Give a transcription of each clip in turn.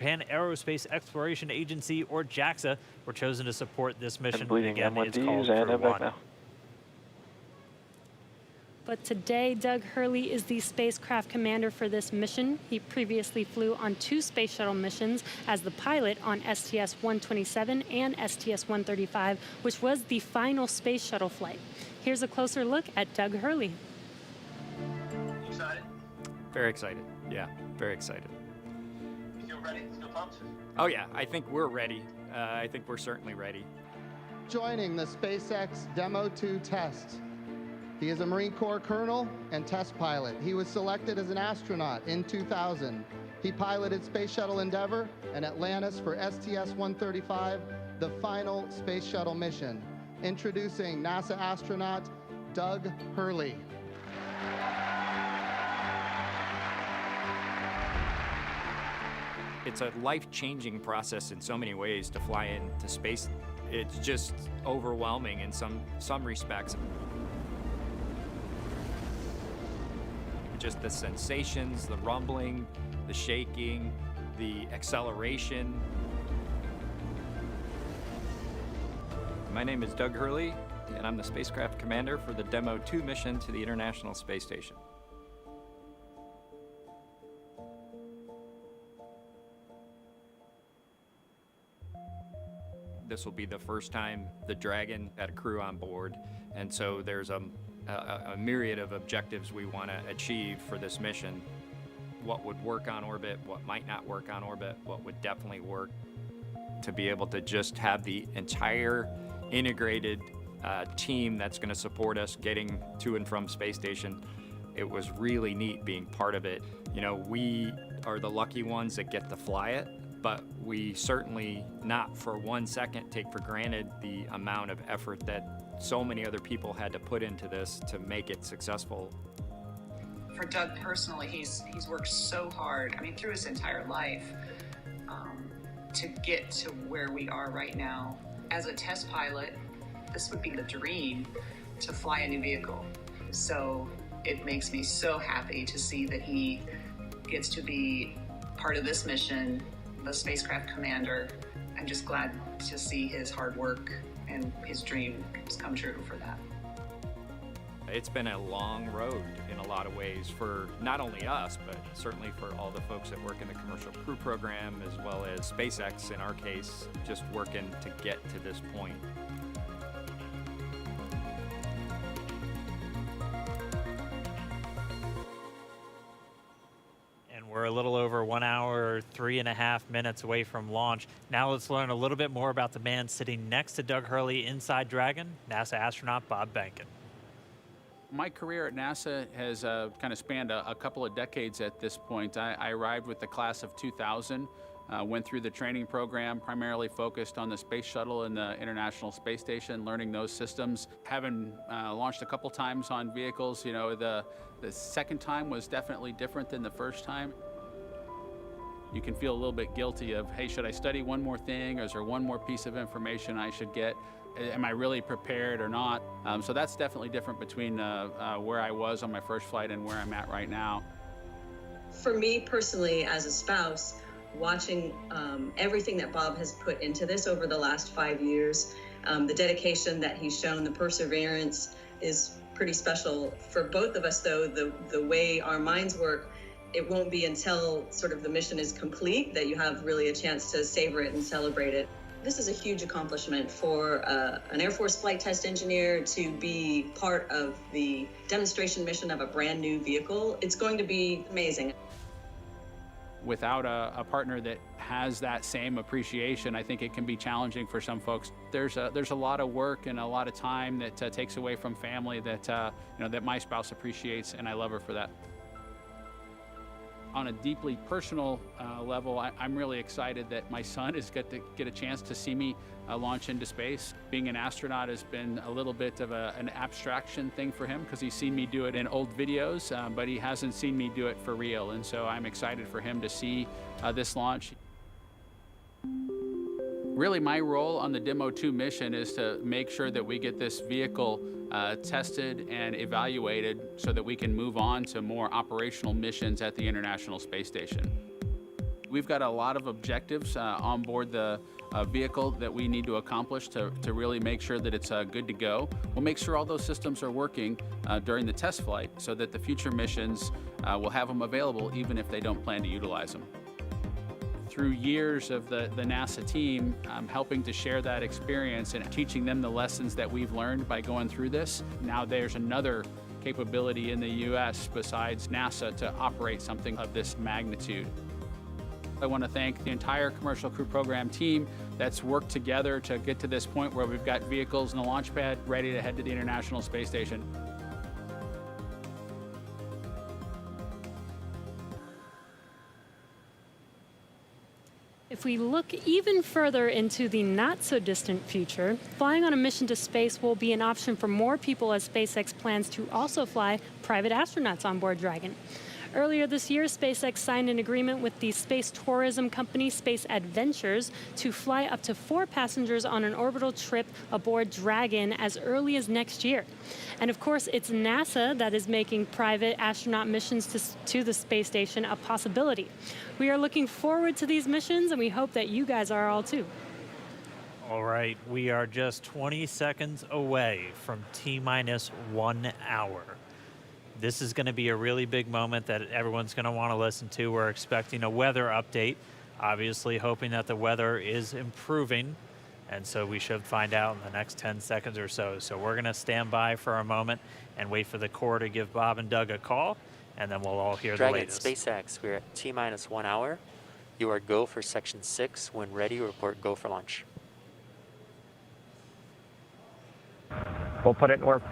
Japan Aerospace Exploration Agency, or JAXA, were chosen to support this mission. I'm bleeding Again, it's M1D, called and Crew I'm back 1. now. But today, Doug Hurley is the spacecraft commander for this mission. He previously flew on 2 space shuttle missions as the pilot on STS-127 and STS-135, which was the final space shuttle flight. Here's a closer look at Doug Hurley. Excited? Very excited. Yeah, very excited. You feel ready? Feel pumped? Oh yeah, I think we're ready. I think we're certainly ready. Joining the SpaceX Demo 2 test. He is a Marine Corps colonel and test pilot. He was selected as an astronaut in 2000. He piloted Space Shuttle Endeavour and Atlantis for STS-135, the final space shuttle mission. Introducing NASA astronaut Doug Hurley. It's a life-changing process in so many ways to fly into space. It's just overwhelming in some respects. Just the sensations, the rumbling, the shaking, the acceleration. My name is Doug Hurley, and I'm the spacecraft commander for the Demo 2 mission to the International Space Station. This will be the first time the Dragon had a crew on board, and so there's a myriad of objectives we want to achieve for this mission. What would work on orbit, what might not work on orbit, what would definitely work. To be able to just have the entire integrated team that's going to support us getting to and from space station, it was really neat being part of it. You know, we are the lucky ones that get to fly it, but we certainly not for 1 second take for granted the amount of effort that so many other people had to put into this to make it successful. For Doug personally, he's worked so hard, I mean, through his entire life, to get to where we are right now. As a test pilot, this would be the dream to fly a new vehicle. So it makes me so happy to see that he gets to be part of this mission, the spacecraft commander. I'm just glad to see his hard work and his dreams come true for that. It's been a long road in a lot of ways for not only us, but certainly for all the folks that work in the commercial crew program, as well as SpaceX in our case, just working to get to this point. We're a little over 1 hour, 3.5 minutes away from launch. Now let's learn a little bit more about the man sitting next to Doug Hurley inside Dragon, NASA astronaut Bob Behnken. My career at NASA has kind of spanned a couple of decades at this point. I arrived with the class of 2000, went through the training program, primarily focused on the space shuttle and the International Space Station, learning those systems. Having launched a couple times on vehicles, you know, the second time was definitely different than the first time. You can feel a little bit guilty of, hey, should I study one more thing, or is there one more piece of information I should get? Am I really prepared or not? So that's definitely different between where I was on my first flight and where I'm at right now. For me personally, as a spouse, watching everything that Bob has put into this over the last 5 years, the dedication that he's shown, the perseverance is pretty special. For both of us, though, the way our minds work, it won't be until sort of the mission is complete that you have really a chance to savor it and celebrate it. This is a huge accomplishment for an Air Force flight test engineer to be part of the demonstration mission of a brand new vehicle. It's going to be amazing. Without a partner that has that same appreciation, I think it can be challenging for some folks. There's a lot of work and a lot of time that takes away from family that that my spouse appreciates, and I love her for that. On a deeply personal level, I'm really excited that my son is going to get a chance to see me launch into space. Being an astronaut has been a little bit of an abstraction thing for him because he's seen me do it in old videos, but he hasn't seen me do it for real. And so I'm excited for him to see this launch. Really, my role on the Demo 2 mission is to make sure that we get this vehicle tested and evaluated so that we can move on to more operational missions at the International Space Station. We've got a lot of objectives on board the vehicle that we need to accomplish to really make sure that it's good to go. We'll make sure all those systems are working during the test flight so that the future missions will have them available even if they don't plan to utilize them. Through years of the NASA team, helping to share that experience and teaching them the lessons that we've learned by going through this. Now there's another capability in the U.S. besides NASA to operate something of this magnitude. I want to thank the entire Commercial Crew Program team that's worked together to get to this point where we've got vehicles in the launch pad ready to head to the International Space Station. If we look even further into the not-so-distant future, flying on a mission to space will be an option for more people as SpaceX plans to also fly private astronauts on board Dragon. Earlier this year, SpaceX signed an agreement with the space tourism company Space Adventures to fly up to 4 passengers on an orbital trip aboard Dragon as early as next year. And of course, it's NASA that is making private astronaut missions to the space station a possibility. We are looking forward to these missions, and we hope that you guys are all too. All right, we are just 20 seconds away from T-minus 1 hour. This is going to be a really big moment that everyone's going to want to listen to. We're expecting a weather update, obviously hoping that the weather is improving. And so we should find out in the next 10 seconds or so. So we're going to stand by for a moment and wait for the Corps to give Bob and Doug a call, and then we'll all hear the latest. SpaceX, we're at T-minus 1 hour. You are go for section 6. When ready, report go for launch. We'll put it in work.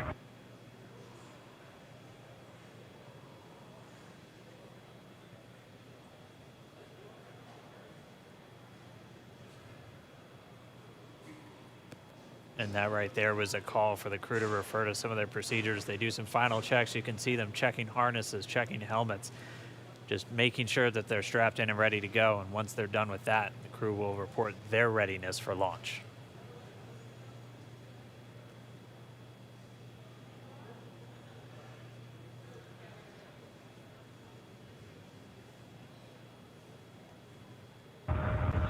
And that right there was a call for the crew to refer to some of their procedures. They do some final checks. You can see them checking harnesses, checking helmets, just making sure that they're strapped in and ready to go. And once they're done with that, the crew will report their readiness for launch.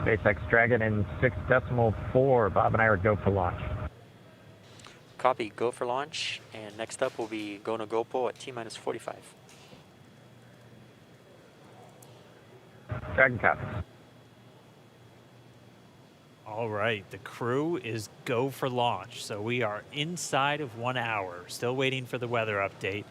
SpaceX Dragon in 6.4. Bob and I are go for launch. Copy, go for launch. And next up will be go no GoPro at T-minus 45. Dragon copies. All right, the crew is go for launch. So we are inside of 1 hour, still waiting for the weather update.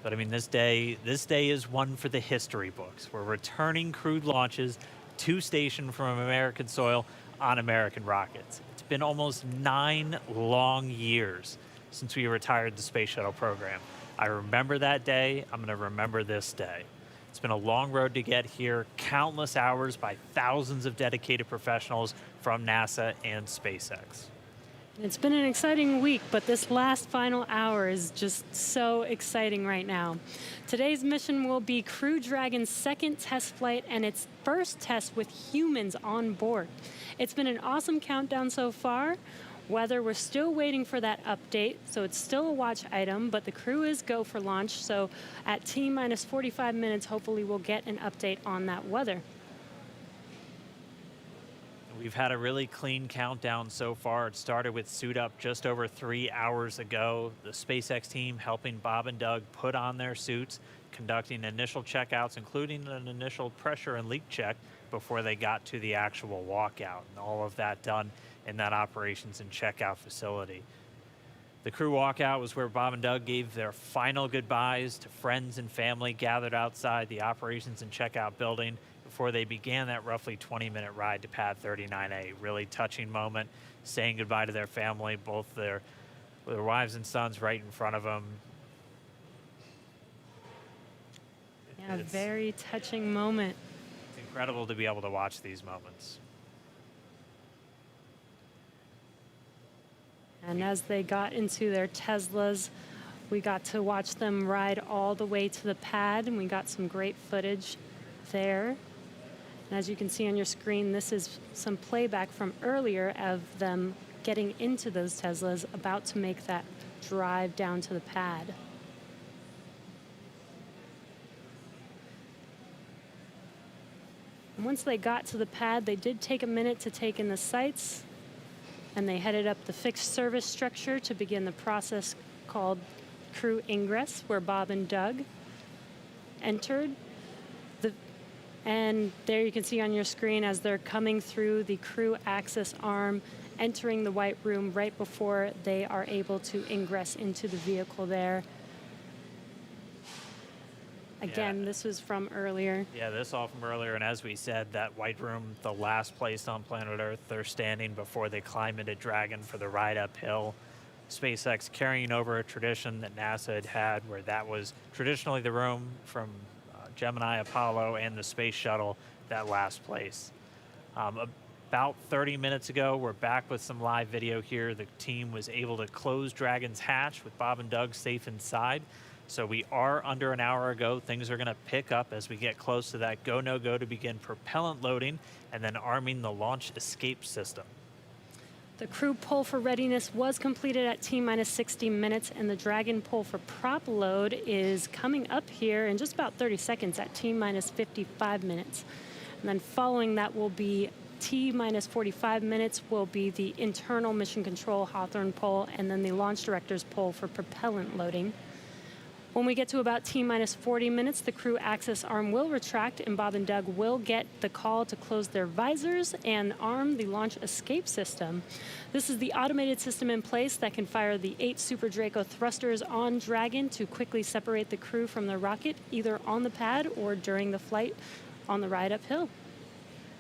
But I mean, this day is one for the history books. We're returning crewed launches to station from American soil on American rockets. It's been almost 9 long years since we retired the space shuttle program. I remember that day. I'm going to remember this day. It's been a long road to get here, countless hours by thousands of dedicated professionals from NASA and SpaceX. It's been an exciting week, but this last final hour is just so exciting right now. Today's mission will be Crew Dragon's second test flight and its first test with humans on board. It's been an awesome countdown so far. Weather, we're still waiting for that update, so it's still a watch item, but the crew is go for launch, so at T-minus 45 minutes, hopefully we'll get an update on that weather. We've had a really clean countdown so far. It started with suit up just over 3 hours ago. The SpaceX team helping Bob and Doug put on their suits, conducting initial checkouts, including an initial pressure and leak check before they got to the actual walkout. And all of that done in that operations and checkout facility. The crew walkout was where Bob and Doug gave their final goodbyes to friends and family gathered outside the operations and checkout building before they began that roughly 20-minute ride to pad 39A. Really touching moment, saying goodbye to their family, both their wives and sons right in front of them. Yeah, very touching moment. It's incredible to be able to watch these moments. And as they got into their Teslas, we got to watch them ride all the way to the pad, and we got some great footage there. And as you can see on your screen, this is some playback from earlier of them getting into those Teslas, about to make that drive down to the pad. And once they got to the pad, they did take a minute to take in the sights, and they headed up the fixed service structure to begin the process called crew ingress, where Bob and Doug entered. And there you can see on your screen as they're coming through the crew access arm, entering the white room right before they are able to ingress into the vehicle there. Again, this was from earlier. Yeah, this all from earlier, and as we said, that white room, the last place on planet Earth, they're standing before they climb into Dragon for the ride uphill. SpaceX carrying over a tradition that NASA had had, where that was traditionally the room from Gemini, Apollo, and the space shuttle, that last place. About 30 minutes ago, we're back with some live video here. The team was able to close Dragon's hatch with Bob and Doug safe inside. So we are under an hour ago. Things are going to pick up as we get close to that go, no go to begin propellant loading and then arming the launch escape system. The crew pull for readiness was completed at T-minus 60 minutes, and the Dragon pull for prop load is coming up here in just about 30 seconds at T-minus 55 minutes. And then following that will be T-minus 45 minutes will be the internal mission control Hawthorne pull, and then the launch director's pull for propellant loading. When we get to about T-minus 40 minutes, the crew access arm will retract, and Bob and Doug will get the call to close their visors and arm the launch escape system. This is the automated system in place that can fire the 8 Super Draco thrusters on Dragon to quickly separate the crew from the rocket, either on the pad or during the flight on the ride uphill.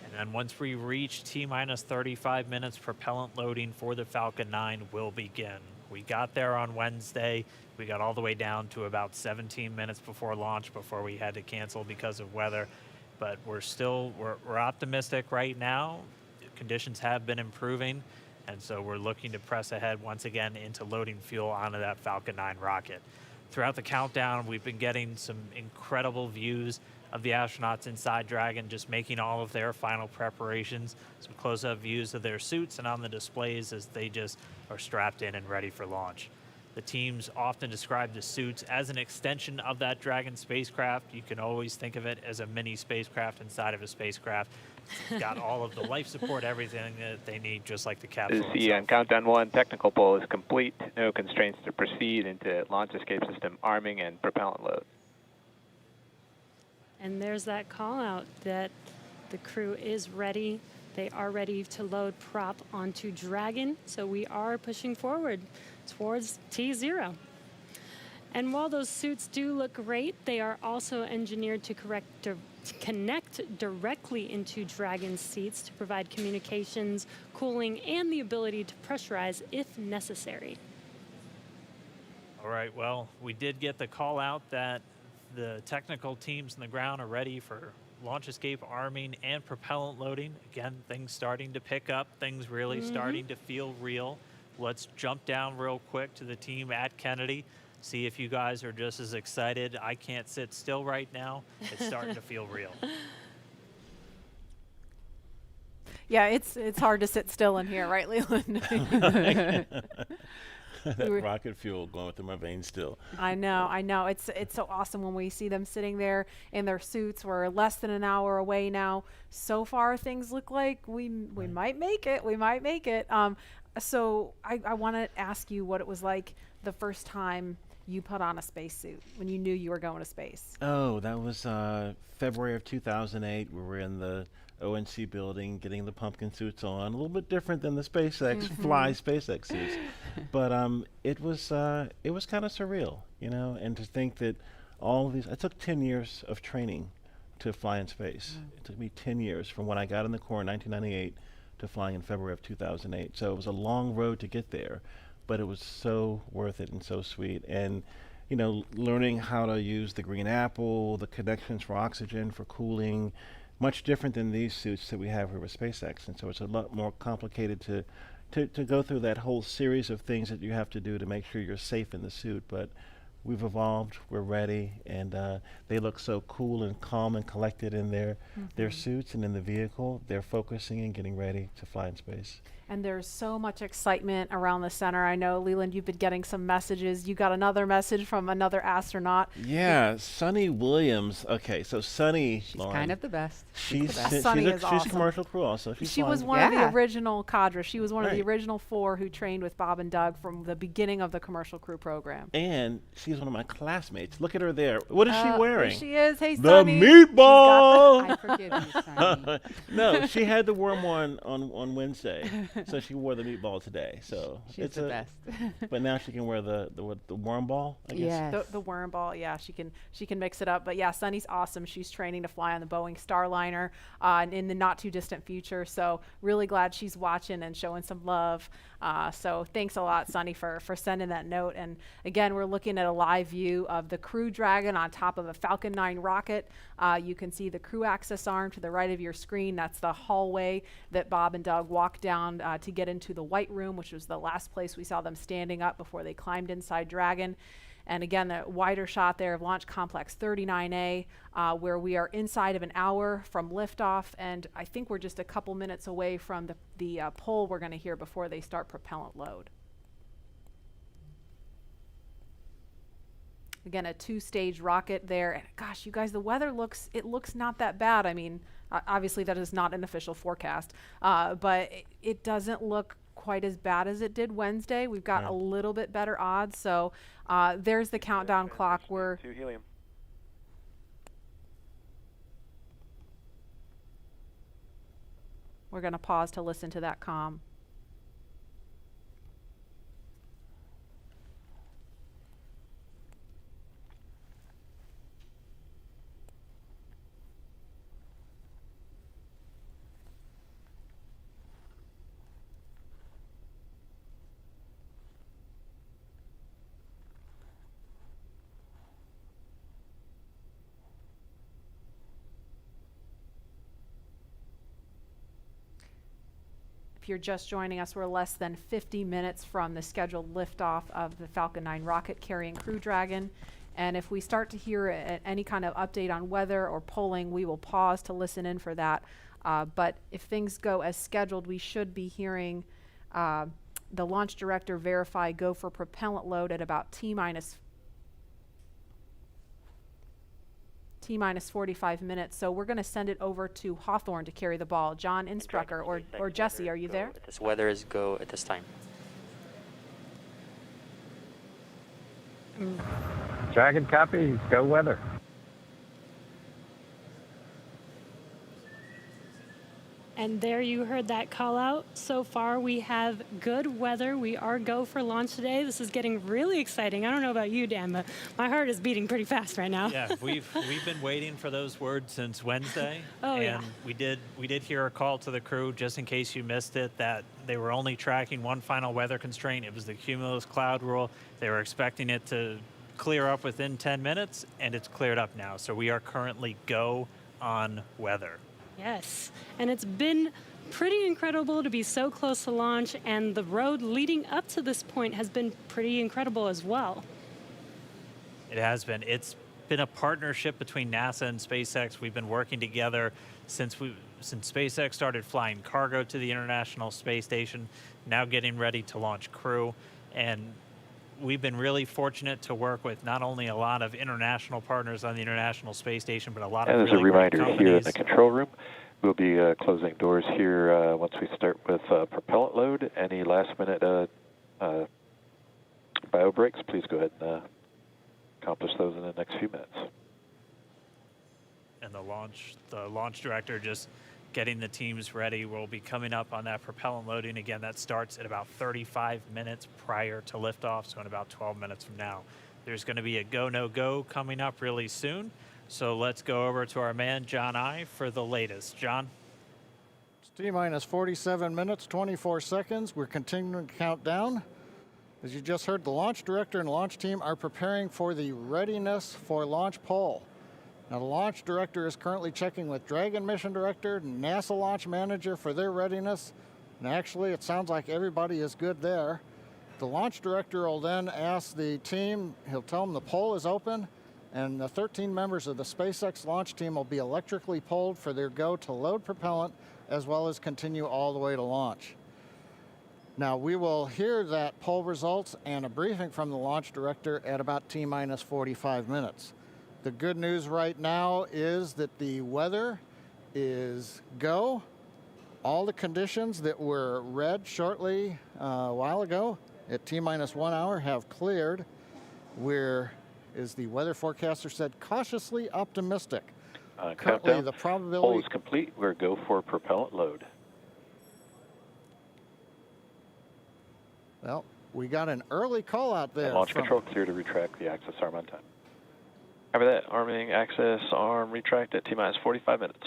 And then once we reach T-minus 35 minutes, propellant loading for the Falcon 9 will begin. We got there on Wednesday. We got all the way down to about 17 minutes before launch before we had to cancel because of weather. But we're optimistic right now. Conditions have been improving, and so we're looking to press ahead once again into loading fuel onto that Falcon 9 rocket. Throughout the countdown, we've been getting some incredible views of the astronauts inside Dragon, just making all of their final preparations, some close-up views of their suits and on the displays as they just are strapped in and ready for launch. The teams often describe the suits as an extension of that Dragon spacecraft. You can always think of it as a mini spacecraft inside of a spacecraft. It's got all of the life support, everything that they need, just like the capsule The countdown 1 technical pull is complete. No constraints to proceed into launch escape system arming and propellant load. And there's that call out that the crew is ready. They are ready to load prop onto Dragon. So we are pushing forward towards T0. And while those suits do look great, they are also engineered to connect directly into Dragon seats to provide communications, cooling, and the ability to pressurize if necessary. All right, well, we did get the call out that the technical teams on the ground are ready for launch escape arming and propellant loading. Again, things starting to pick up, things really starting to feel real. Let's jump down real quick to the team at Kennedy, see if you guys are just as excited. I can't sit still right now. It's starting to feel real. Yeah, it's hard to sit still in here, right, Leland? That rocket fuel going through my veins still. I know. It's so awesome when we see them sitting there in their suits. We're less than an hour away now. So far, things look like we might make it. We might make it. So I want to ask you what it was like the first time you put on a spacesuit when you knew you were going to space. Oh, that was February of 2008. We were in the ONC building getting the pumpkin suits on. A little bit different than the SpaceX fly SpaceX suits, but it was kind of surreal, you know. And to think that all of these, it took 10 years of training to fly in space. It took me 10 years from when I got in the Corps in 1998 to flying in February of 2008. So it was a long road to get there, but it was so worth it and so sweet. And you know, learning how to use the green apple, the connections for oxygen, for cooling, much different than these suits that we have here with SpaceX. And so it's a lot more complicated to go through that whole series of things that you have to do to make sure you're safe in the suit. But we've evolved, we're ready, and they look so cool and calm and collected in their suits and in the vehicle. They're focusing and getting ready to fly in space. And there's so much excitement around the center. I know, Leland, you've been getting some messages. You got another message from another astronaut. Yeah, Sunny Williams. Okay, so Sunny, She's Lauren, kind of the best. she's Sunny is she's awesome. commercial crew also. She was flying- one of the original cadre. She was one of the Right. original 4 who trained with Bob and Doug from the beginning of the commercial crew program. And she's one of my classmates. Look at her there. What is she There wearing? she is. Hey, The Sunny. meatball! I forgive you, Sunny. No, she had the worm on Wednesday, so she wore the meatball today. So She's it's the best. But now she can wear the worm ball. I guess. Yes. The worm ball, yeah, she can mix it up. But yeah, Sunny's awesome. She's training to fly on the Boeing Starliner in the not too distant future. So really glad she's watching and showing some love. So thanks a lot, Sunny, for sending that note. And again, we're looking at a live view of the Crew Dragon on top of a Falcon 9 rocket. You can see the crew access arm to the right of your screen. That's the hallway that Bob and Doug walked down to get into the White Room, which was the last place we saw them standing up before they climbed inside Dragon. And again, the wider shot there of Launch Complex 39A, where we are inside of an hour from liftoff, and I think we're just a couple minutes away from the pull we're going to hear before they start propellant load. Again, a 2-stage rocket there. And gosh, you guys, the weather looks not that bad. I mean, obviously that is not an official forecast, but it doesn't look quite as bad as it did Wednesday. We've got a little bit better odds. So there's the countdown clock. We're to helium. going to pause to listen to that comm. If you're just joining us, we're less than 50 minutes from the scheduled liftoff of the Falcon 9 rocket carrying Crew Dragon. And if we start to hear any kind of update on weather or polling, we will pause to listen in for that. But if things go as scheduled, we should be hearing the launch director verify go for propellant load at about T-minus 45 minutes. So we're going to send it over to Hawthorne to carry the ball. John Insprucker or Jesse, are you there? This weather is go at this time. Dragon copy, go weather. And there you heard that call out. So far, we have good weather. We are go for launch today. This is getting really exciting. I don't know about you, Dan, but my heart is beating pretty fast right now. Yeah, we've been waiting for those words since Wednesday. Oh, and yeah. we did hear a call to the crew, just in case you missed it, that they were only tracking one final weather constraint. It was the cumulus cloud rule. They were expecting it to clear up within 10 minutes, and it's cleared up now. So we are currently go on weather. Yes, and it's been pretty incredible to be so close to launch, and the road leading up to this point has been pretty incredible as well. It has been. It's been a partnership between NASA and SpaceX. We've been working together since SpaceX started flying cargo to the International Space Station, now getting ready to launch crew. And we've been really fortunate to work with not only a lot of international partners on the International Space Station, but a lot of And as really a reminder, great here in companies. the control room, we'll be closing doors here once we start with propellant load. Any last-minute bio breaks, please go ahead and accomplish those in the next few minutes. And the launch director just getting the teams ready. We'll be coming up on that propellant loading. Again, that starts at about 35 minutes prior to liftoff, so in about 12 minutes from now. There's going to be a go, no go coming up really soon. So let's go over to our man, John I, for the latest. John? It's T-minus 47 minutes, 24 seconds. We're continuing to count down. As you just heard, the launch director and launch team are preparing for the readiness for launch poll. Now, the launch director is currently checking with Dragon mission director and NASA launch manager for their readiness. And actually, it sounds like everybody is good there. The launch director will then ask the team, he'll tell them the pole is open, and the 13 members of the SpaceX launch team will be electrically polled for their go to load propellant, as well as continue all the way to launch. Now, we will hear that poll results and a briefing from the launch director at about T-minus 45 minutes. The good news right now is that the weather is go. All the conditions that were read shortly a while ago at T-minus 1 hour have cleared. We're, as the weather forecaster said, cautiously optimistic. Currently, countdown. the probability... Poll is complete. We're go for propellant load. Well, we got an early call out there. And launch control clear to retract the access arm on time. After that, arming access arm retract at T-minus 45 minutes.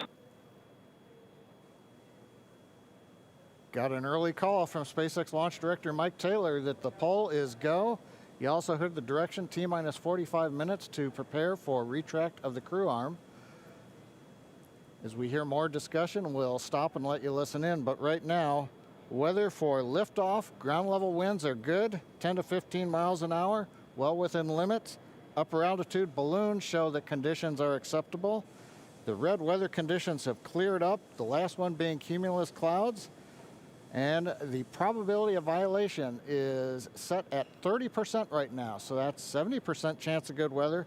Got an early call from SpaceX launch director Mike Taylor that the poll is go. He also heard the direction T-minus 45 minutes to prepare for retract of the crew arm. As we hear more discussion, we'll stop and let you listen in. But right now, weather for liftoff, ground level winds are good, 10 to 15 miles an hour, well within limits. Upper altitude balloons show that conditions are acceptable. The red weather conditions have cleared up, the last one being cumulus clouds. And the probability of violation is set at 30% right now, so that's 70% chance of good weather.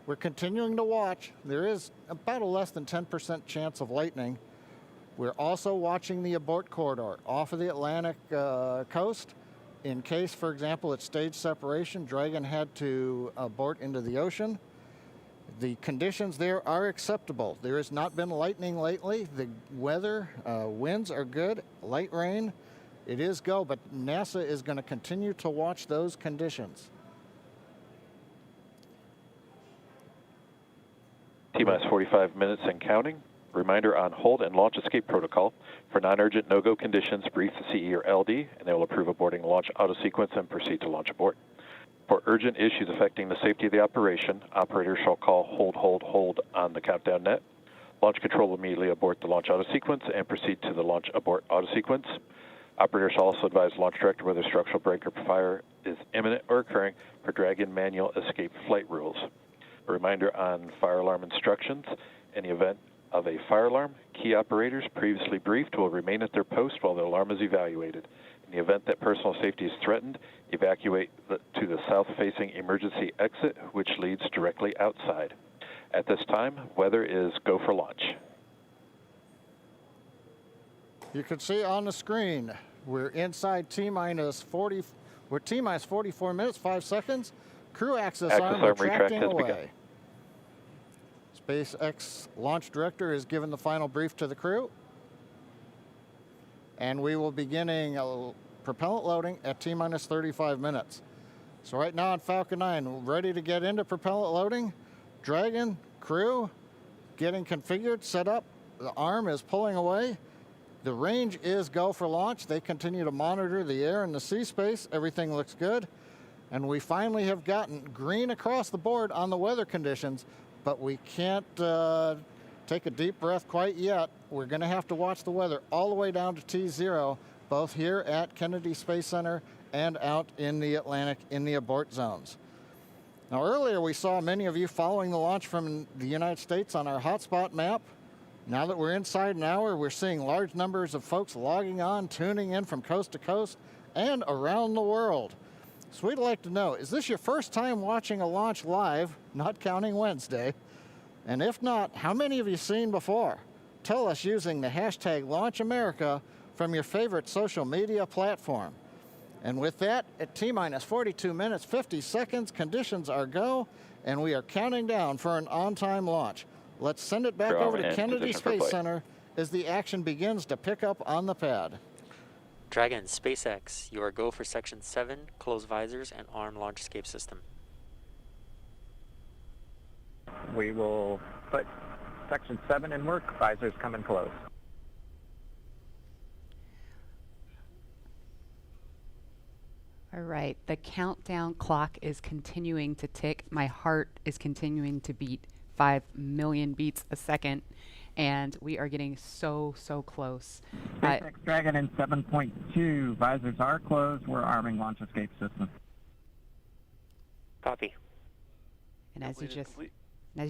We're continuing to watch. There is about a less than 10% chance of lightning. We're also watching the abort corridor off of the Atlantic coast. In case, for example, at stage separation, Dragon had to abort into the ocean. The conditions there are acceptable. There has not been lightning lately. The weather, winds are good, light rain. It is go, but NASA is going to continue to watch those conditions. T-minus 45 minutes and counting. Reminder on hold and launch escape protocol. For non-urgent no-go conditions, brief the CE or LD, and they will approve aborting launch auto sequence and proceed to launch abort. For urgent issues affecting the safety of the operation, operators shall call hold on the countdown net. Launch control will immediately abort the launch auto sequence and proceed to the launch abort auto sequence. Operators shall also advise launch director whether structural break or fire is imminent or occurring for Dragon manual escape flight rules. A reminder on fire alarm instructions. In the event of a fire alarm, key operators previously briefed will remain at their post while the alarm is evaluated. In the event that personal safety is threatened, evacuate to the south-facing emergency exit, which leads directly outside. At this time, weather is go for launch. You can see on the screen, we're inside T-minus 40, we're T-minus 44 minutes, 5 seconds. Crew access arm retracting away. SpaceX launch director has given the final brief to the crew. And we will be beginning propellant loading at T-minus 35 minutes. So right now on Falcon 9, ready to get into propellant loading. Dragon, crew, getting configured, set up. The arm is pulling away. The range is go for launch. They continue to monitor the air and the sea space. Everything looks good. And we finally have gotten green across the board on the weather conditions, but we can't take a deep breath quite yet. We're going to have to watch the weather all the way down to T0, both here at Kennedy Space Center and out in the Atlantic in the abort zones. Now, earlier we saw many of you following the launch from the United States on our hotspot map. Now that we're inside an hour, we're seeing large numbers of folks logging on, tuning in from coast to coast and around the world. So we'd like to know, is this your first time watching a launch live, not counting Wednesday? And if not, how many have you seen before? Tell us using the hashtag LaunchAmerica from your favorite social media platform. And with that, at T-minus 42 minutes, 50 seconds, conditions are go, and we are counting down for an on-time launch. Let's send it back over to Kennedy Space Center as the action begins to pick up on the pad. Dragon, SpaceX, you are go for Section 7, close visors, and arm launch escape system. We will put Section 7 in work, visors come and close. All right, the countdown clock is continuing to tick. My heart is continuing to beat 5 million beats a second. and we are getting so close. SpaceX Dragon in 7.2. Visors are closed. We're arming launch escape system. Copy. And as you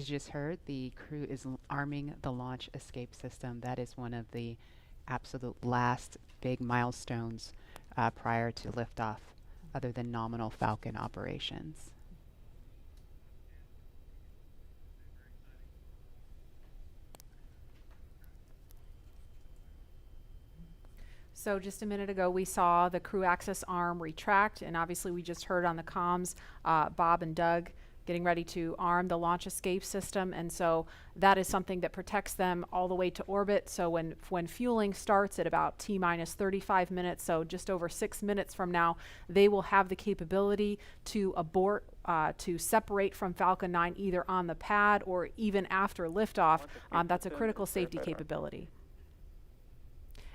just heard, the crew is arming the launch escape system. That is one of the absolute last big milestones prior to liftoff, other than nominal Falcon operations. So just a minute ago, we saw the crew access arm retract, and obviously we just heard on the comms Bob and Doug getting ready to arm the launch escape system, and so that is something that protects them all the way to orbit. So when fueling starts at about T-minus 35 minutes, so just over 6 minutes from now, they will have the capability to abort, to separate from Falcon 9 either on the pad or even after liftoff. That's a critical safety capability.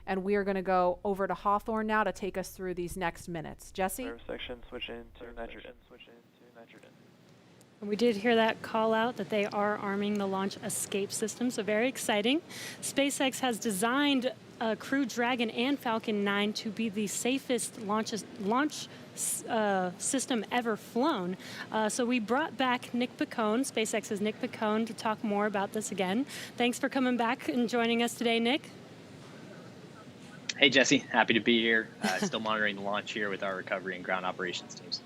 And we are going to go over to Hawthorne now to take us through these next minutes. Jesse? Section, switch in to nitrogen. Switch in to nitrogen. We did hear that call out that they are arming the launch escape system, so very exciting. SpaceX has designed Crew Dragon and Falcon 9 to be the safest launch system ever flown. So we brought back Nick Picone, SpaceX's Nick Picone, to talk more about this again. Thanks for coming back and joining us today, Nick. Hey, Jesse. Happy to be here. Still monitoring the launch here with our recovery and ground operations teams.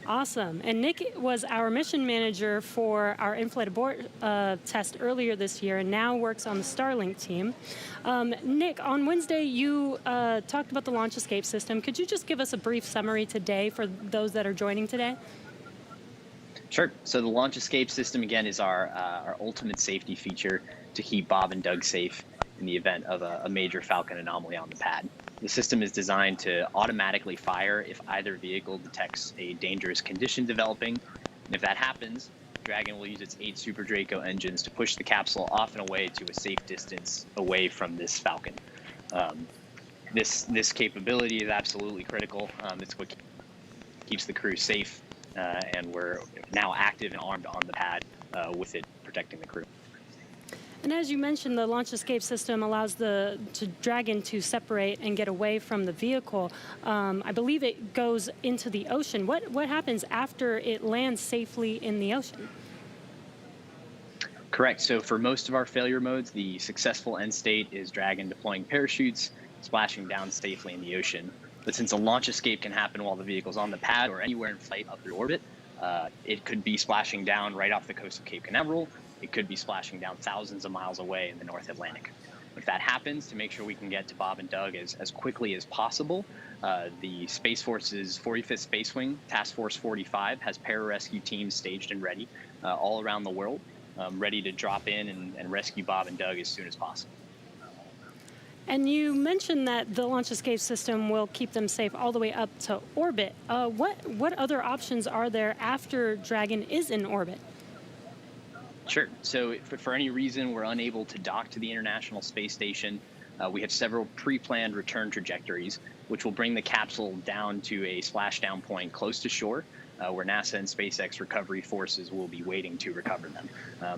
Awesome. And Nick was our mission manager for our in-flight abort test earlier this year and now works on the Starlink team. Nick, on Wednesday, you talked about the launch escape system. Could you just give us a brief summary today for those that are joining today? Sure. So the launch escape system, again, is our ultimate safety feature to keep Bob and Doug safe in the event of a major Falcon anomaly on the pad. The system is designed to automatically fire if either vehicle detects a dangerous condition developing. And if that happens, Dragon will use its 8 Super Draco engines to push the capsule off and away to a safe distance away from this Falcon. This capability is absolutely critical. It's what keeps the crew safe, and we're now active and armed on the pad with it protecting the crew. And as you mentioned, the launch escape system allows the Dragon to separate and get away from the vehicle. I believe it goes into the ocean. What happens after it lands safely in the ocean? Correct. So for most of our failure modes, the successful end state is Dragon deploying parachutes, splashing down safely in the ocean. But since a launch escape can happen while the vehicle's on the pad or anywhere in flight up through orbit, it could be splashing down right off the coast of Cape Canaveral. It could be splashing down thousands of miles away in the North Atlantic. If that happens, to make sure we can get to Bob and Doug as quickly as possible, the Space Force's 45th Space Wing, Task Force 45, has pararescue teams staged and ready all around the world, ready to drop in and rescue Bob and Doug as soon as possible. And you mentioned that the launch escape system will keep them safe all the way up to orbit. What other options are there after Dragon is in orbit? Sure. So if for any reason we're unable to dock to the International Space Station, we have several pre-planned return trajectories, which will bring the capsule down to a splashdown point close to shore, where NASA and SpaceX recovery forces will be waiting to recover them.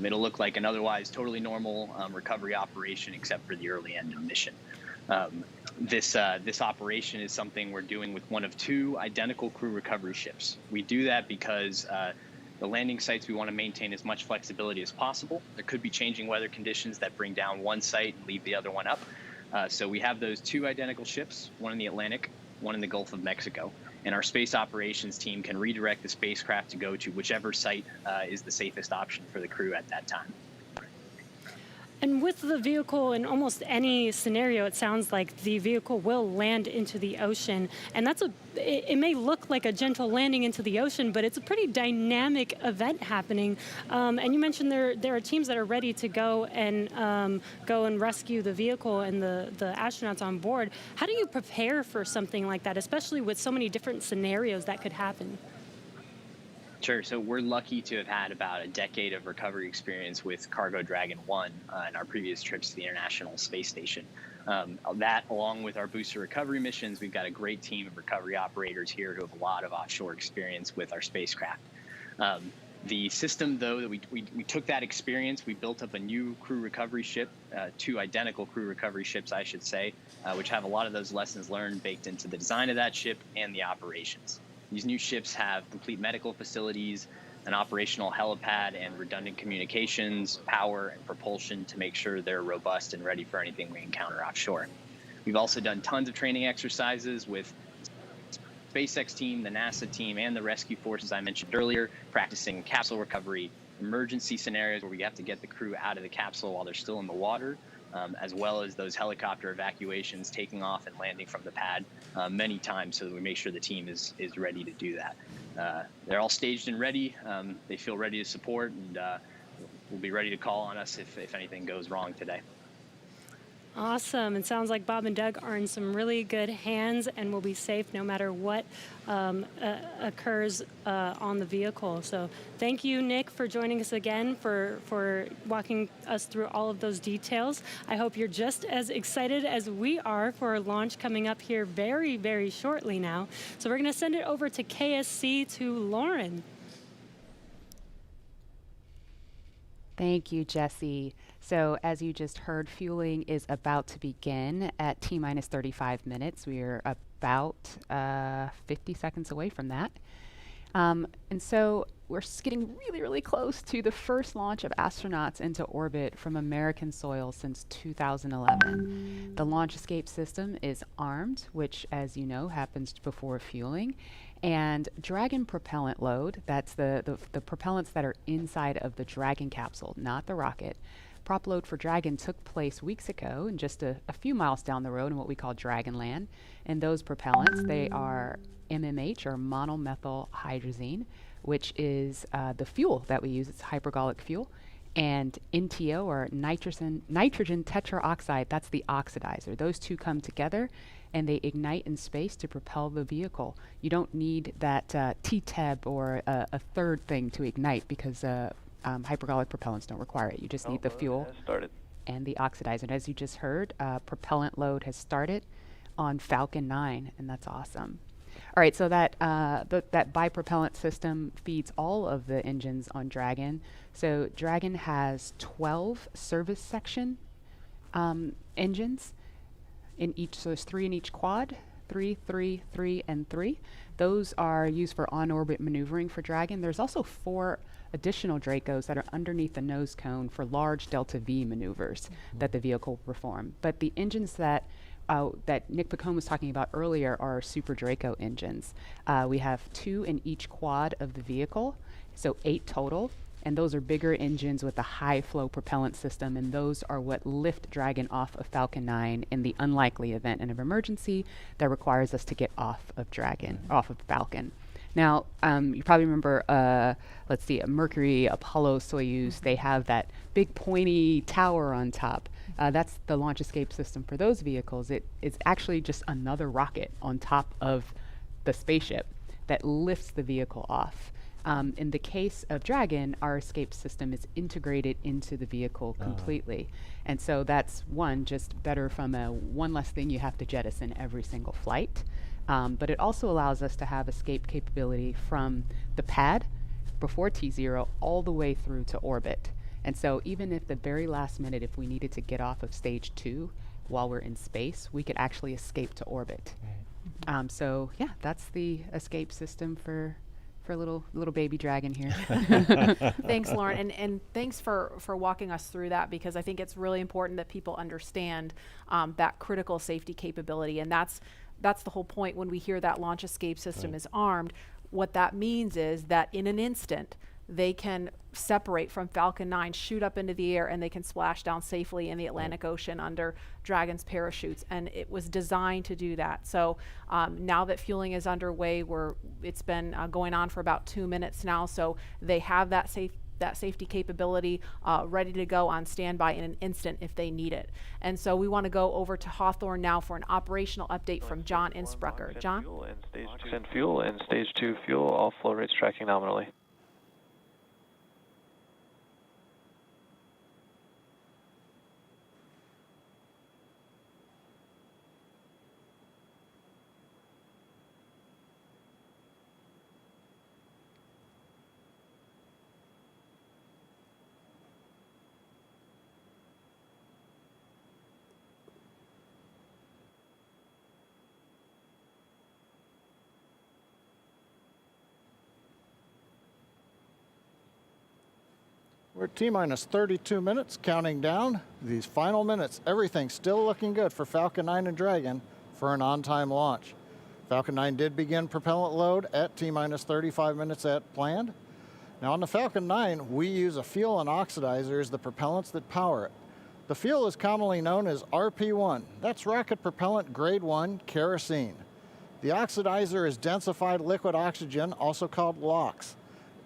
It'll look like an otherwise totally normal recovery operation, except for the early end of mission. This operation is something we're doing with one of 2 identical crew recovery ships. We do that because the landing sites, we want to maintain as much flexibility as possible. There could be changing weather conditions that bring down one site and leave the other one up. So we have those 2 identical ships, one in the Atlantic, one in the Gulf of Mexico. And our space operations team can redirect the spacecraft to go to whichever site is the safest option for the crew at that time. And with the vehicle, in almost any scenario, it sounds like the vehicle will land into the ocean. And it may look like a gentle landing into the ocean, but it's a pretty dynamic event happening. And you mentioned there are teams that are ready to go and rescue the vehicle and the astronauts on board. How do you prepare for something like that, especially with so many different scenarios that could happen? Sure. So we're lucky to have had about a decade of recovery experience with Cargo Dragon 1 in our previous trips to the International Space Station. That, along with our booster recovery missions, we've got a great team of recovery operators here who have a lot of offshore experience with our spacecraft. The system, though, that we took that experience, we built up a new crew recovery ship, 2 identical crew recovery ships, I should say, which have a lot of those lessons learned baked into the design of that ship and the operations. These new ships have complete medical facilities, an operational helipad, and redundant communications, power, and propulsion to make sure they're robust and ready for anything we encounter offshore. We've also done tons of training exercises with SpaceX team, the NASA team, and the rescue forces I mentioned earlier, practicing capsule recovery, emergency scenarios where we have to get the crew out of the capsule while they're still in the water, as well as those helicopter evacuations, taking off and landing from the pad many times so that we make sure the team is ready to do that. They're all staged and ready. They feel ready to support, and will be ready to call on us if anything goes wrong today. Awesome. It sounds like Bob and Doug are in some really good hands and will be safe no matter what occurs on the vehicle. So thank you, Nick, for joining us again, for walking us through all of those details. I hope you're just as excited as we are for a launch coming up here very, very shortly now. So we're going to send it over to KSC to Lauren. Thank you, Jesse. So as you just heard, fueling is about to begin at T-minus 35 minutes. We are about 50 seconds away from that. And so we're getting really, really close to the first launch of astronauts into orbit from American soil since 2011. The launch escape system is armed, which, as you know, happens before fueling. And Dragon propellant load, that's the propellants that are inside of the Dragon capsule, not the rocket. Prop load for Dragon took place weeks ago and just a few miles down the road in what we call Dragonland. And those propellants, they are MMH, or monomethyl hydrazine, which is the fuel that we use. It's hypergolic fuel. And NTO, or nitrogen tetroxide, that's the oxidizer. Those two come together and they ignite in space to propel the vehicle. You don't need that TTEB or a third thing to ignite because hypergolic propellants don't require it. You just need the fuel and the oxidizer. And as you just heard, propellant load has started on Falcon 9, and that's awesome. All right, so that bipropellant system feeds all of the engines on Dragon. So Dragon has 12 service section engines in each, so there's 3 in each quad, 3, 3, 3, and 3. Those are used for on-orbit maneuvering for Dragon. There's also 4 additional Dracos that are underneath the nose cone for large Delta V maneuvers that the vehicle will perform. But the engines that Nick Pacone was talking about earlier are Super Draco engines. We have 2 in each quad of the vehicle, so 8 total. And those are bigger engines with a high flow propellant system, and those are what lift Dragon off of Falcon 9 in the unlikely event of emergency that requires us to get off of Dragon, off of Falcon. Now, you probably remember, let's see, Mercury, Apollo, Soyuz, they have that big pointy tower on top. That's the launch escape system for those vehicles. It's actually just another rocket on top of the spaceship that lifts the vehicle off. In the case of Dragon, our escape system is integrated into the vehicle completely. And so that's just better from one less thing you have to jettison every single flight. But it also allows us to have escape capability from the pad before T0 all the way through to orbit. And so even if the very last minute, if we needed to get off of stage 2 while we're in space, we could actually escape to orbit. So yeah, that's the escape system for little baby Dragon here. Thanks, Lauren, and thanks for walking us through that, because I think it's really important that people understand that critical safety capability, and that's the whole point when we hear that launch escape system is armed. What that means is that in an instant, they can separate from Falcon 9, shoot up into the air, and they can splash down safely in the Atlantic Ocean under Dragon's parachutes. And it was designed to do that. So now that fueling is underway, it's been going on for about 2 minutes now. So they have that safety capability ready to go on standby in an instant if they need it. And so we want to go over to Hawthorne now for an operational update from John Insprucker. John? Fuel and stage 2 fuel, all flow rates tracking nominally. We're at T-minus 32 minutes, counting down. These final minutes, everything's still looking good for Falcon 9 and Dragon for an on-time launch. Falcon 9 did begin propellant load at T-minus 35 minutes at planned. Now on the Falcon 9, we use a fuel and oxidizer as the propellants that power it. The fuel is commonly known as RP1. That's rocket propellant grade 1 kerosene. The oxidizer is densified liquid oxygen, also called LOX.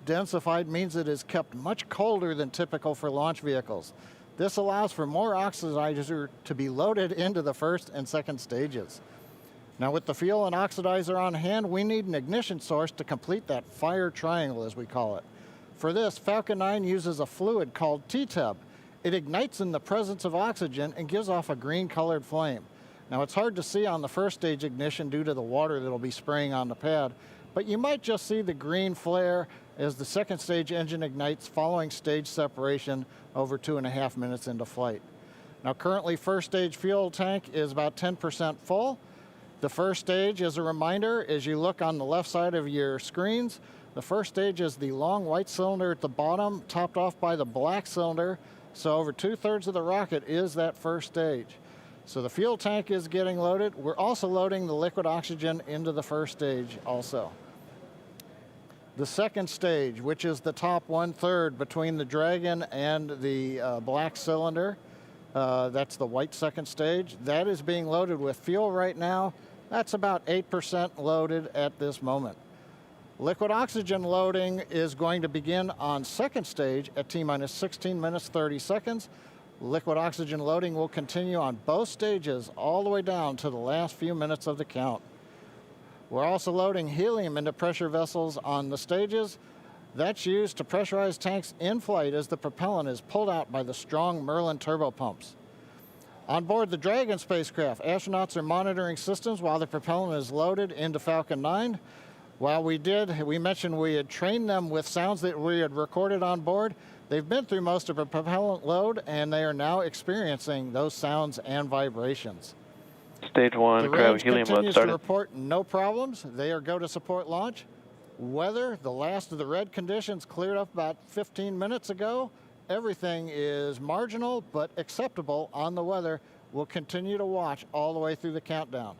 Densified means it is kept much colder than typical for launch vehicles. This allows for more oxidizer to be loaded into the first and second stages. Now with the fuel and oxidizer on hand, we need an ignition source to complete that fire triangle, as we call it. For this, Falcon 9 uses a fluid called T-tub. It ignites in the presence of oxygen and gives off a green-colored flame. Now it's hard to see on the first stage ignition due to the water that'll be spraying on the pad, but you might just see the green flare as the second stage engine ignites following stage separation over 2.5 minutes into flight. Now currently first stage fuel tank is about 10% full. The first stage, as a reminder, as you look on the left side of your screens, the first stage is the long white cylinder at the bottom, topped off by the black cylinder. So over 2/3 of the rocket is that first stage. So the fuel tank is getting loaded. We're also loading the liquid oxygen into the first stage also. The second stage, which is the top 1/3 between the Dragon and the black cylinder, that's the white second stage, that is being loaded with fuel right now. That's about 8% loaded at this moment. Liquid oxygen loading is going to begin on second stage at T-minus 16 minutes 30 seconds. Liquid oxygen loading will continue on both stages all the way down to the last few minutes of the count. We're also loading helium into pressure vessels on the stages. That's used to pressurize tanks in flight as the propellant is pulled out by the strong Merlin turbopumps. On board the Dragon spacecraft, astronauts are monitoring systems while the propellant is loaded into Falcon 9. While we mentioned we had trained them with sounds that we had recorded on board. They've been through most of a propellant load, and they are now experiencing those sounds and vibrations. Stage 1, cryo helium load continues started. to report no problems. They are go to support launch. Weather, the last of the red conditions cleared up about 15 minutes ago. Everything is marginal but acceptable on the weather. We'll continue to watch all the way through the countdown.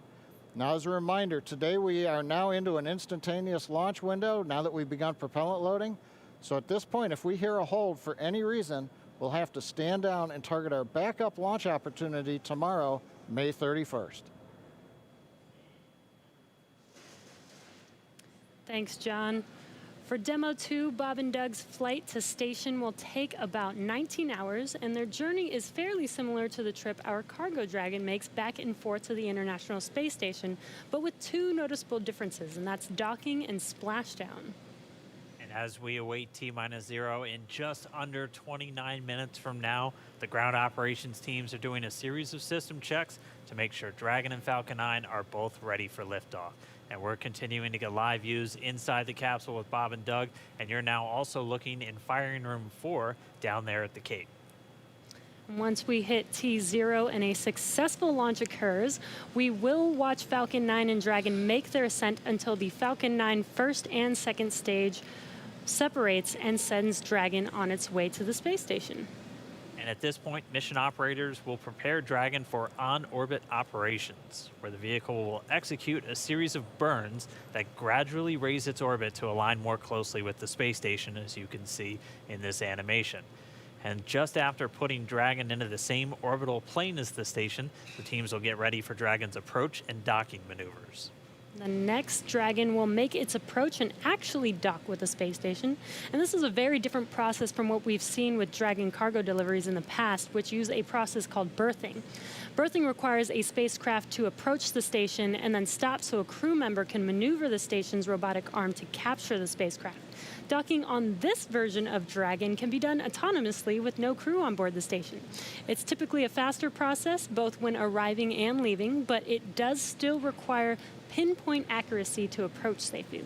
Now, as a reminder, today we are now into an instantaneous launch window now that we've begun propellant loading. So at this point, if we hear a hold for any reason, we'll have to stand down and target our backup launch opportunity tomorrow, May 31st. Thanks, John. For Demo 2, Bob and Doug's flight to station will take about 19 hours, and their journey is fairly similar to the trip our Cargo Dragon makes back and forth to the International Space Station, but with two noticeable differences, and that's docking and splashdown. And as we await T-minus 0 in just under 29 minutes from now, the ground operations teams are doing a series of system checks to make sure Dragon and Falcon 9 are both ready for liftoff. And we're continuing to get live views inside the capsule with Bob and Doug, and you're now also looking in firing room 4 down there at the Cape. Once we hit T0 and a successful launch occurs, we will watch Falcon 9 and Dragon make their ascent until the Falcon 9 first and second stage separates and sends Dragon on its way to the space station. And at this point, mission operators will prepare Dragon for on-orbit operations, where the vehicle will execute a series of burns that gradually raise its orbit to align more closely with the space station, as you can see in this animation. And just after putting Dragon into the same orbital plane as the station, the teams will get ready for Dragon's approach and docking maneuvers. The next Dragon will make its approach and actually dock with the space station. And this is a very different process from what we've seen with Dragon cargo deliveries in the past, which use a process called berthing. Berthing requires a spacecraft to approach the station and then stop so a crew member can maneuver the station's robotic arm to capture the spacecraft. Docking on this version of Dragon can be done autonomously with no crew on board the station. It's typically a faster process, both when arriving and leaving, but it does still require pinpoint accuracy to approach safely.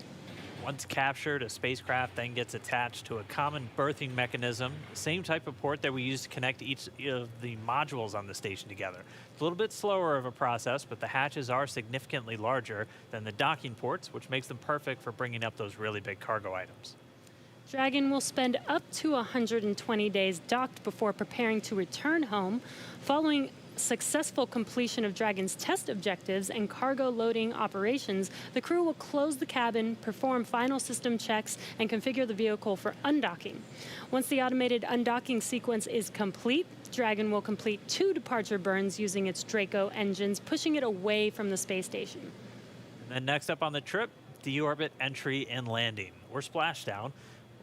Once captured, a spacecraft then gets attached to a common berthing mechanism, the same type of port that we use to connect each of the modules on the station together. It's a little bit slower of a process, but the hatches are significantly larger than the docking ports, which makes them perfect for bringing up those really big cargo items. Dragon will spend up to 120 days docked before preparing to return home. Following successful completion of Dragon's test objectives and cargo loading operations, the crew will close the cabin, perform final system checks, and configure the vehicle for undocking. Once the automated undocking sequence is complete, Dragon will complete 2 departure burns using its Draco engines, pushing it away from the space station. And then next up on the trip, deorbit entry and landing, or splashdown,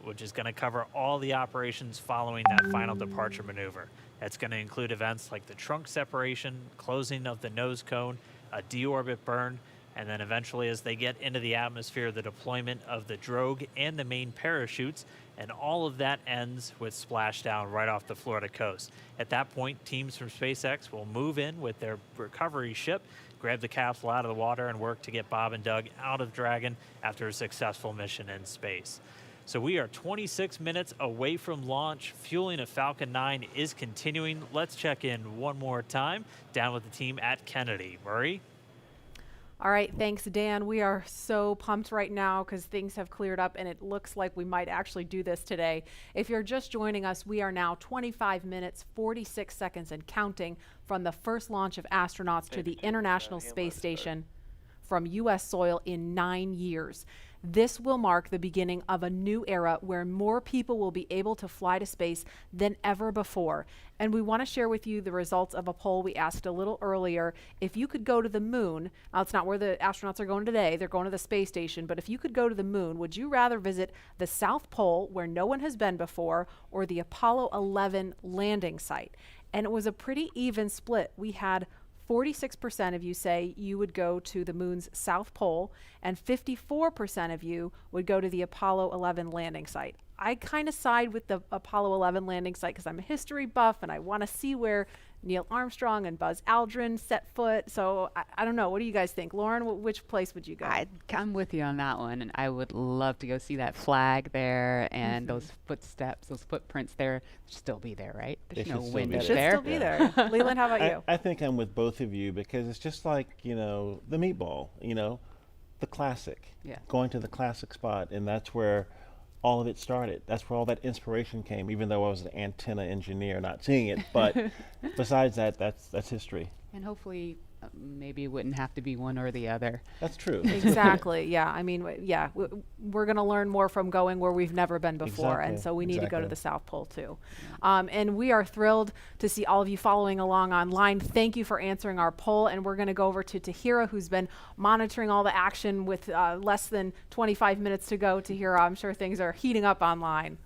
which is going to cover all the operations following that final departure maneuver. That's going to include events like the trunk separation, closing of the nose cone, a deorbit burn, and then eventually as they get into the atmosphere, the deployment of the drogue and the main parachutes, and all of that ends with splashdown right off the Florida coast. At that point, teams from SpaceX will move in with their recovery ship, grab the capsule out of the water, and work to get Bob and Doug out of Dragon after a successful mission in space. So we are 26 minutes away from launch. Fueling of Falcon 9 is continuing. Let's check in one more time down with the team at Kennedy. Murray? All right, thanks, Dan. We are so pumped right now because things have cleared up and it looks like we might actually do this today. If you're just joining us, we are now 25 minutes, 46 seconds and counting from the first launch of astronauts to the International Space Station from U.S. soil in 9 years. This will mark the beginning of a new era where more people will be able to fly to space than ever before. And we want to share with you the results of a poll we asked a little earlier. If you could go to the moon, now it's not where the astronauts are going today, they're going to the space station, but if you could go to the moon, would you rather visit the South Pole where no one has been before or the Apollo 11 landing site? And it was a pretty even split. We had 46% of you say you would go to the moon's South Pole, and 54% of you would go to the Apollo 11 landing site. I kind of side with the Apollo 11 landing site because I'm a history buff and I want to see where Neil Armstrong and Buzz Aldrin set foot. So I don't know. What do you guys think? Lauren, which place would you go? I'm with you on that one. And I would love to go see that flag there and those footsteps, those footprints there. Still be there, right? There's no wind there. Should still be there. Leland, how about you? I think I'm with both of you because it's just like, you know, the meatball, you know, the classic. Yeah. Going to the classic spot. And that's where all of it started. That's where all that inspiration came, even though I was an antenna engineer not seeing it. But besides that, that's history. And hopefully maybe it wouldn't have to be one or the other. That's true. Exactly. Yeah. I mean, we're going to learn more from going where we've never been before. Exactly. And so we need to go to the South Pole too. And we are thrilled to see all of you following along online. Thank you for answering our poll. And we're going to go over to Tahira, who's been monitoring all the action with less than 25 minutes to go. Tahira, I'm sure things are heating up online.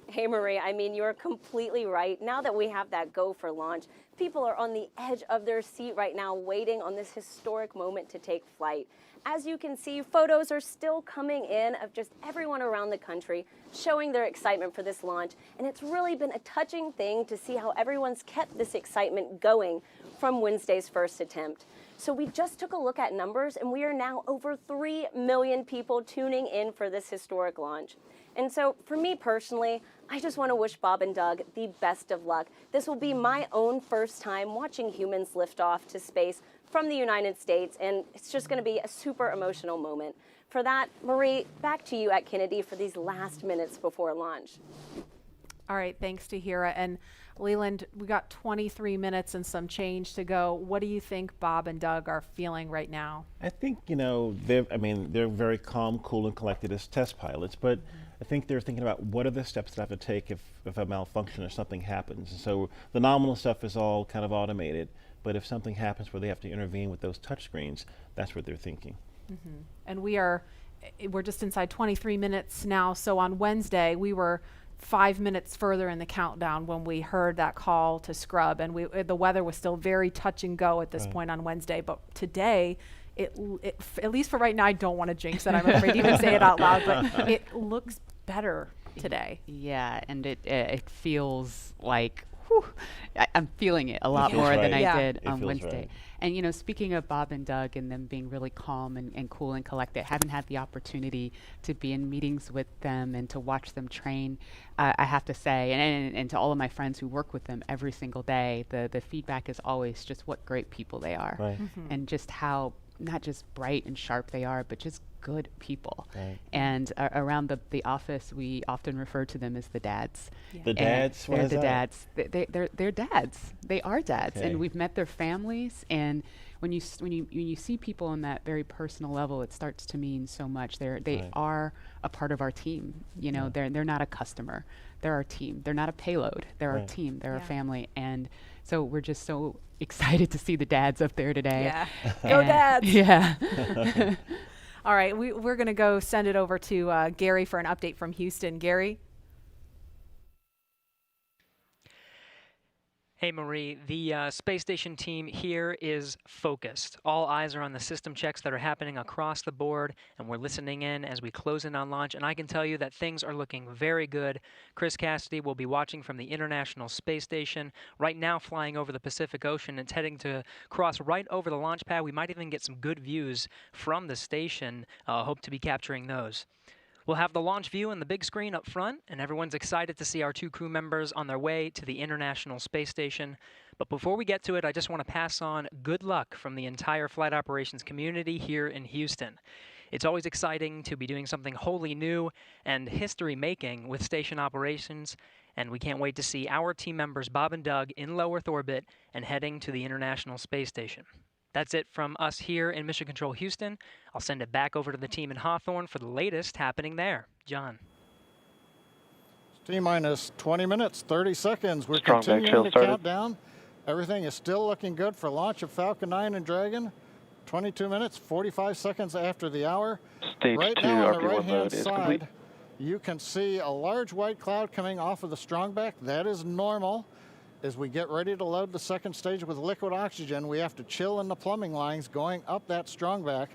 Hey, Marie, I mean, you're completely right. Now that we have that go for launch, people are on the edge of their seat right now waiting on this historic moment to take flight. As you can see, photos are still coming in of just everyone around the country showing their excitement for this launch. And it's really been a touching thing to see how everyone's kept this excitement going from Wednesday's first attempt. So we just took a look at numbers, and we are now over 3 million people tuning in for this historic launch. And so for me personally, I just want to wish Bob and Doug the best of luck. This will be my own first time watching humans lift off to space from the United States, and it's just going to be a super emotional moment. For that, Marie, back to you at Kennedy for these last minutes before launch. All right, thanks, Tahira. And Leland, we got 23 minutes and some change to go. What do you think Bob and Doug are feeling right now? I think, you know, they're very calm, cool, and collected as test pilots, but I think they're thinking about what are the steps that I have to take if a malfunction or something happens. And so the nominal stuff is all kind of automated, but if something happens where they have to intervene with those touch screens, that's what they're thinking. And we're just inside 23 minutes now. So on Wednesday, we were 5 minutes further in the countdown when we heard that call to scrub, and the weather was still very touch and go at this point on Wednesday. But today, it at least for right now, I don't want to jinx it. I'm afraid to even say it out loud, but it looks better today. Yeah, and it feels like I'm feeling it a lot more than I did on Wednesday. Right. And, you know, speaking of Bob and Doug and them being really calm and cool and collected, haven't had the opportunity to be in meetings with them and to watch them train. I have to say, and to all of my friends who work with them every single day, the feedback is always just what great people they are, and just how not just bright and sharp they are, but just good people. Right. And around the office, we often refer to them as the dads. Yeah. The dads? What They're is the that? dads. They're dads. They are dads, Okay. and we've met their families. And when you see people on that very personal level, it starts to mean so much. They Right. are a part of our team. You know, Yeah. they're not a customer. They're our team. They're not a payload. They're our Right. team. They're Yeah. our family. And so we're just so excited to see the dads up there today. Yeah. Go And- dads. Yeah. All right, we're going to go send it over to Gary for an update from Houston. Gary? Hey Marie, the space station team here is focused. All eyes are on the system checks that are happening across the board, and we're listening in as we close in on launch, and I can tell you that things are looking very good. Chris Cassidy will be watching from the International Space Station, right now flying over the Pacific Ocean. It's heading to cross right over the launch pad. We might even get some good views from the station. Hope to be capturing those. We'll have the launch view and the big screen up front, and everyone's excited to see our 2 crew members on their way to the International Space Station. But before we get to it, I just want to pass on good luck from the entire flight operations community here in Houston. It's always exciting to be doing something wholly new and history-making with station operations, and we can't wait to see our team members Bob and Doug in low Earth orbit and heading to the International Space Station. That's it from us here in Mission Control Houston. I'll send it back over to the team in Hawthorne for the latest happening there. John. T-minus 20 minutes, 30 seconds. We're Strong back continuing chill to started. count down. Everything is still looking good for launch of Falcon 9 and Dragon. 22 minutes, 45 seconds after the hour. Stage Right 2 now on the RP1 right-hand mode is complete. side, you can see a large white cloud coming off of the strongback. That is normal. As we get ready to load the second stage with liquid oxygen, we have to chill in the plumbing lines going up that strongback.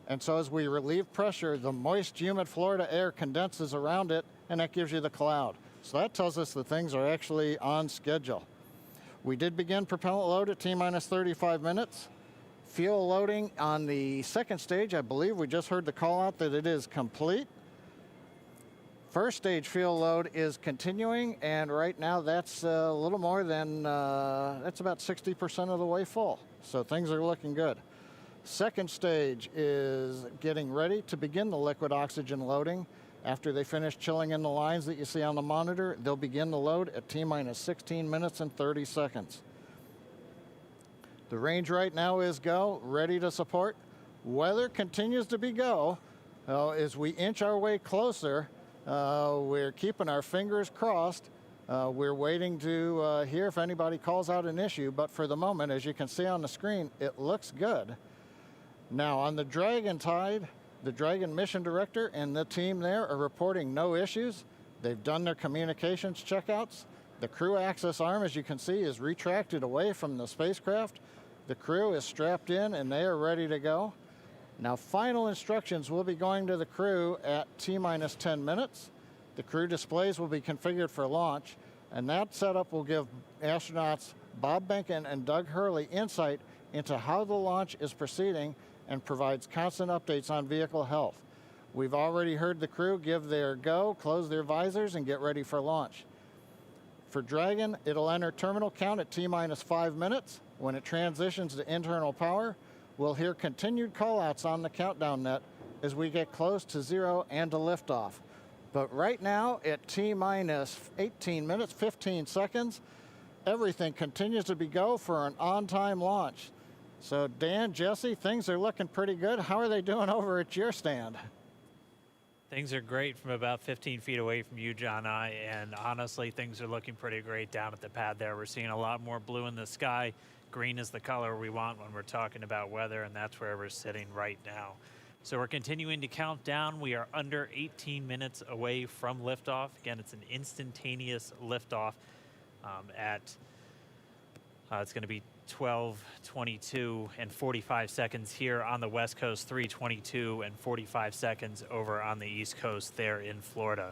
And so as we relieve pressure, the moist, humid Florida air condenses around it, and that gives you the cloud. So that tells us that things are actually on schedule. We did begin propellant load at T-minus 35 minutes. Fuel loading on the second stage, I believe we just heard the call out that it is complete. First stage fuel load is continuing, and right now that's a little more than, that's about 60% of the way full. So things are looking good. Second stage is getting ready to begin the liquid oxygen loading. After they finish chilling in the lines that you see on the monitor, they'll begin the load at T-minus 16 minutes and 30 seconds. The range right now is go, ready to support. Weather continues to be go. As we inch our way closer, we're keeping our fingers crossed. We're waiting to hear if anybody calls out an issue, but for the moment, as you can see on the screen, it looks good. Now on the Dragon side, the Dragon mission director and the team there are reporting no issues. They've done their communications checkouts. The crew access arm, as you can see, is retracted away from the spacecraft. The crew is strapped in and they are ready to go. Now, final instructions will be going to the crew at T-minus 10 minutes. The crew displays will be configured for launch, and that setup will give astronauts Bob Behnken and Doug Hurley insight into how the launch is proceeding and provides constant updates on vehicle health. We've already heard the crew give their go, close their visors, and get ready for launch. For Dragon, it'll enter terminal count at T-minus 5 minutes. When it transitions to internal power, we'll hear continued callouts on the countdown net as we get close to 0 and to liftoff. But right now, at T-minus 18 minutes, 15 seconds, everything continues to be go for an on-time launch. So Dan, Jesse, things are looking pretty good. How are they doing over at your stand? Things are great from about 15 feet away from you, John, and honestly, things are looking pretty great down at the pad there. We're seeing a lot more blue in the sky. Green is the color we want when we're talking about weather, and that's where we're sitting right now. So we're continuing to count down. We are under 18 minutes away from liftoff. Again, it's an instantaneous liftoff it's going to be 12:22 and 45 seconds here on the West Coast, 3:22 and 45 seconds over on the East Coast there in Florida.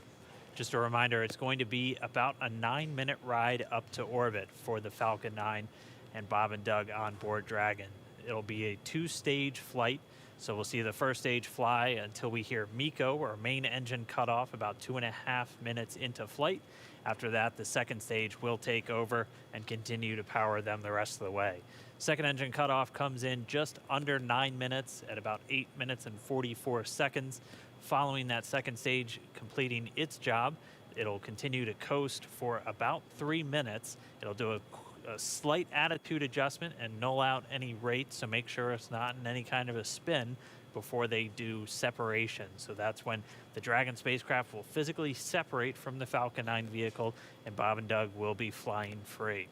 Just a reminder, it's going to be about a 9-minute ride up to orbit for the Falcon 9 and Bob and Doug on board Dragon. It'll be a 2-stage flight, so we'll see the first stage fly until we hear MECO, or main engine cutoff, about 2.5 minutes into flight. After that, the second stage will take over and continue to power them the rest of the way. Second engine cutoff comes in just under 9 minutes at about 8 minutes and 44 seconds. Following that second stage completing its job, it'll continue to coast for about 3 minutes. It'll do a slight attitude adjustment and null out any rate, so make sure it's not in any kind of a spin before they do separation. So that's when the Dragon spacecraft will physically separate from the Falcon 9 vehicle, and Bob and Doug will be flying free.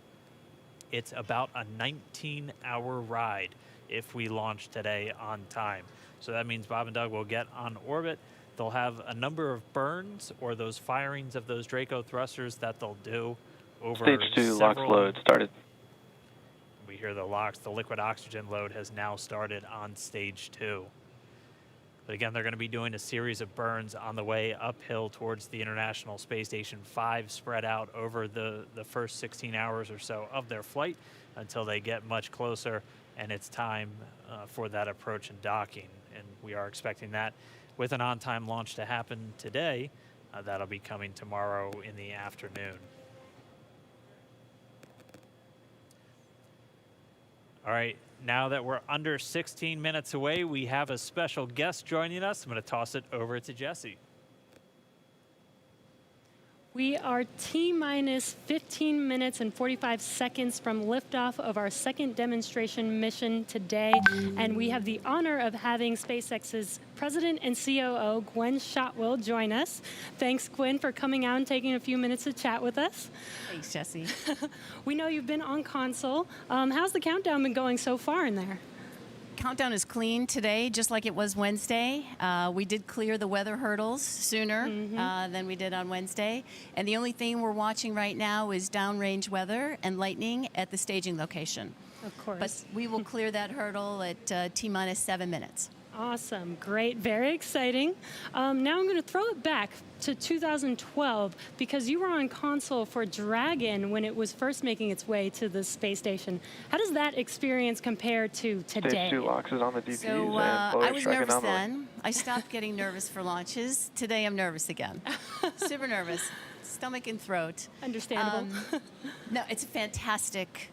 It's about a 19-hour ride if we launch today on time. So that means Bob and Doug will get on orbit. They'll have a number of burns or those firings of those Draco thrusters that they'll do over Stage 2 LOX load started. We hear the LOX, the liquid oxygen load has now started on stage 2. But again, they're going to be doing a series of burns on the way uphill towards the International Space Station 5, spread out over the first 16 hours or so of their flight until they get much closer and it's time for that approach and docking. And we are expecting that with an on-time launch to happen today. That'll be coming tomorrow in the afternoon. All right, now that we're under 16 minutes away, we have a special guest joining us. I'm going to toss it over to Jesse. We are T-minus 15 minutes and 45 seconds from liftoff of our second demonstration mission today, and we have the honor of having SpaceX's President and COO, Gwen Shotwell, join us. Thanks, Gwen, for coming out and taking a few minutes to chat with us. Thanks, Jesse. We know you've been on console. How's the countdown been going so far in there? Countdown is clean today, just like it was Wednesday. We did clear the weather hurdles sooner than we did on Wednesday. And the only thing we're watching right now is downrange weather and lightning at the staging location. Of course. But we will clear that hurdle at T-minus 7 minutes. Awesome, great, very exciting. Now I'm going to throw it back to 2012 because you were on console for Dragon when it was first making its way to the space station. How does that experience compare to today? Stage 2 LOX is on the DPs So and I was nervous then. I stopped getting nervous for launches. Today I'm nervous again. Super nervous, stomach and throat. Understandable. No, it's a fantastic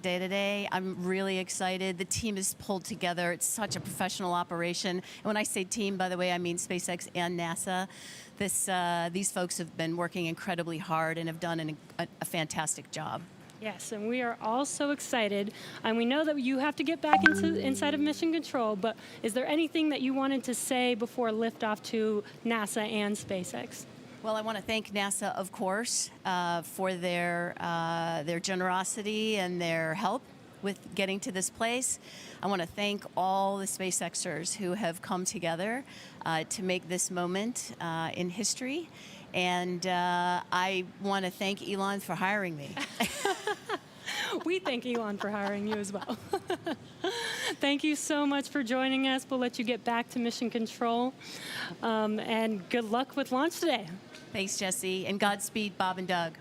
day today. I'm really excited. The team is pulled together. It's such a professional operation. And when I say team, by the way, I mean SpaceX and NASA. These folks have been working incredibly hard and have done a fantastic job. Yes, and we are all so excited. And we know that you have to get back inside of Mission Control, but is there anything that you wanted to say before liftoff to NASA and SpaceX? Well, I want to thank NASA, of course, for their generosity and their help with getting to this place. I want to thank all the SpaceXers who have come together to make this moment in history. And I want to thank Elon for hiring me. We thank Elon for hiring you as well. Thank you so much for joining us. We'll let you get back to Mission Control. And good luck with launch today. Thanks, Jesse. And Godspeed, Bob and Doug.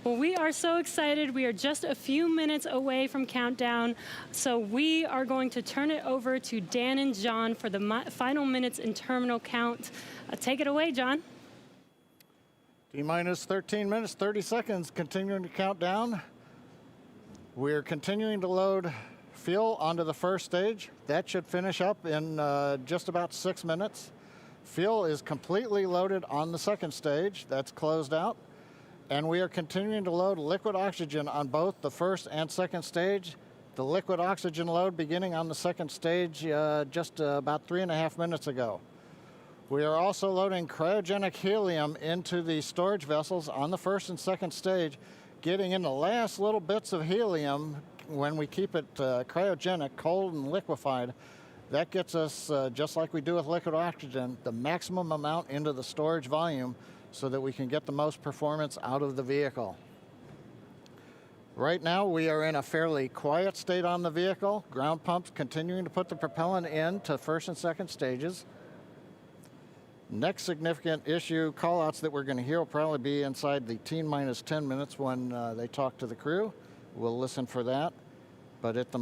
Well, we are so excited. We are just a few minutes away from countdown. So we are going to turn it over to Dan and John for the final minutes in terminal count. Take it away, John. T-minus 13 minutes, 30 seconds, continuing to count down. We're continuing to load fuel onto the first stage. That should finish up in just about 6 minutes. Fuel is completely loaded on the second stage. That's closed out. And we are continuing to load liquid oxygen on both the first and second stage. The liquid oxygen load beginning on the second stage just about 3.5 minutes ago. We are also loading cryogenic helium into the storage vessels on the first and second stage, getting in the last little bits of helium when we keep it cryogenic, cold and liquefied. That gets us, just like we do with liquid oxygen, the maximum amount into the storage volume so that we can get the most performance out of the vehicle. Right now, we are in a fairly quiet state on the vehicle. Ground pumps continuing to put the propellant in to first and second stages. Next significant issue callouts that we're going to hear will probably be inside the T-minus 10 minutes when they talk to the crew. We'll listen for that. But at the